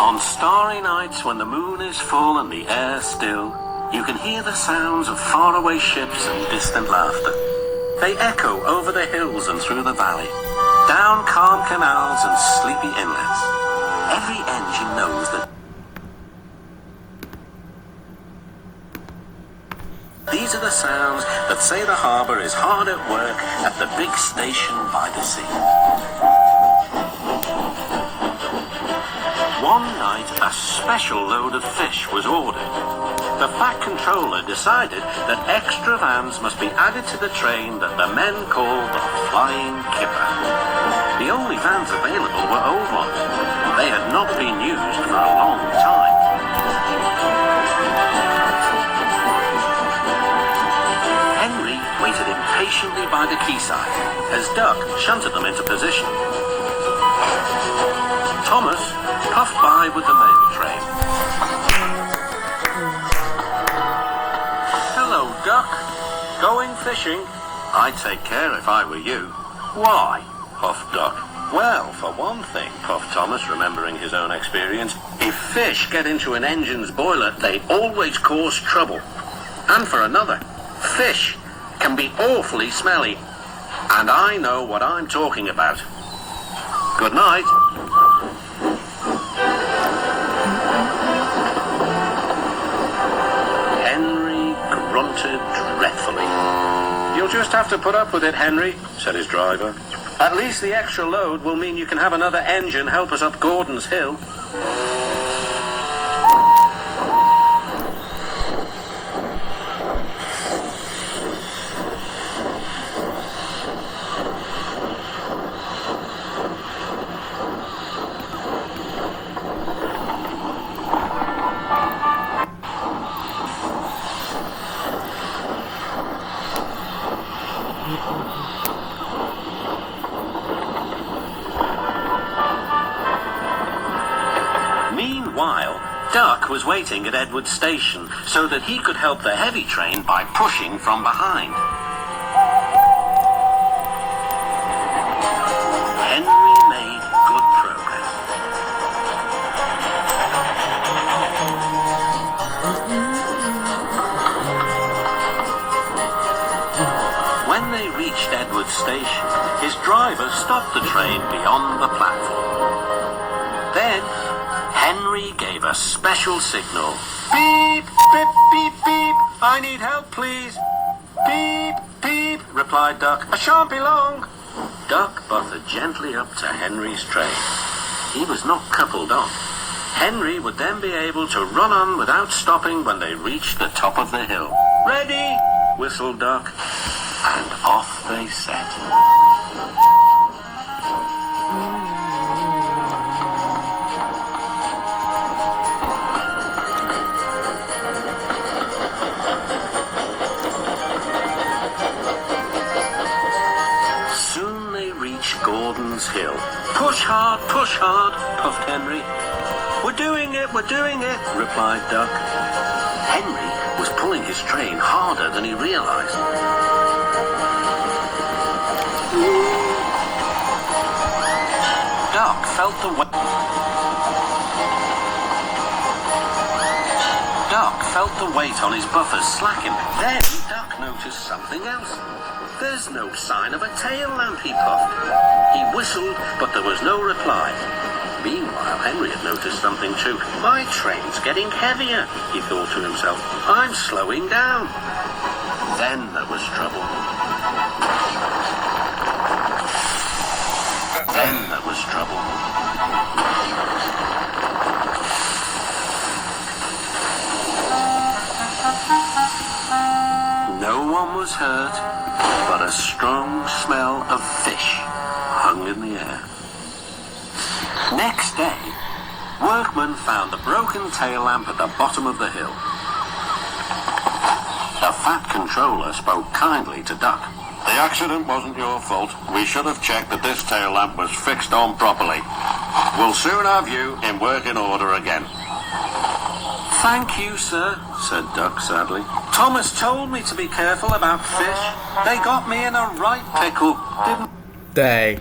On starry nights when the moon is full and the air still, you can hear the sounds of faraway ships and distant laughter. They echo over the hills and through the valley, down calm canals and sleepy inlets. Every engine knows that these are the sounds that say the harbour is hard at work at the big station by the sea. One night, a special load of fish was ordered. The Fat Controller decided that extra vans must be added to the train that the men called the Flying Kipper. The only vans available were old ones. They had not been used for a long time. Henry waited impatiently by the quayside as Duck shunted them into position. Thomas puffed by with the mail train. Hello, Duck. Going fishing? I'd take care if I were you. Why? Puffed Duck. Well, for one thing, puffed Thomas, remembering his own experience, if fish get into an engine's boiler, they always cause trouble. And for another, fish can be awfully smelly. And I know what I'm talking about. Good night. Grunted dreadfully. You'll just have to put up with it, Henry, said his driver. At least the extra load will mean you can have another engine help us up Gordon's Hill. Meanwhile, Duck was waiting at Edward Station so that he could help the heavy train by pushing from behind. Henry made good progress. When they reached Edward Station, his driver stopped the train beyond the platform. Then Henry gave a special signal. Beep, beep, beep, beep. I need help, please. Beep, beep, replied Duck. I shan't be long. Duck butted gently up to Henry's train. He was not coupled on. Henry would then be able to run on without stopping when they reached the top of the hill. Ready, whistled Duck, and off they set. Gordon's Hill. Push hard, puffed Henry. We're doing it, replied Duck. Henry was pulling his train harder than he realized. Duck felt the weight. Duck felt the weight on his buffers slacken. Then Duck noticed something else. There's no sign of a tail lamp, he puffed. He whistled, but there was no reply. Meanwhile, Henry had noticed something too. My train's getting heavier, he thought to himself. I'm slowing down. Then there was trouble. No one was hurt, but a strong smell of fish hung in the air. Next day, workmen found the broken tail lamp at the bottom of the hill. The Fat Controller spoke kindly to Duck. The accident wasn't your fault. We should have checked that this tail lamp was fixed on properly. We'll soon have you in working order again. Thank you, sir, said Duck sadly. Thomas told me to be careful about fish. They got me in a right pickle, didn't they?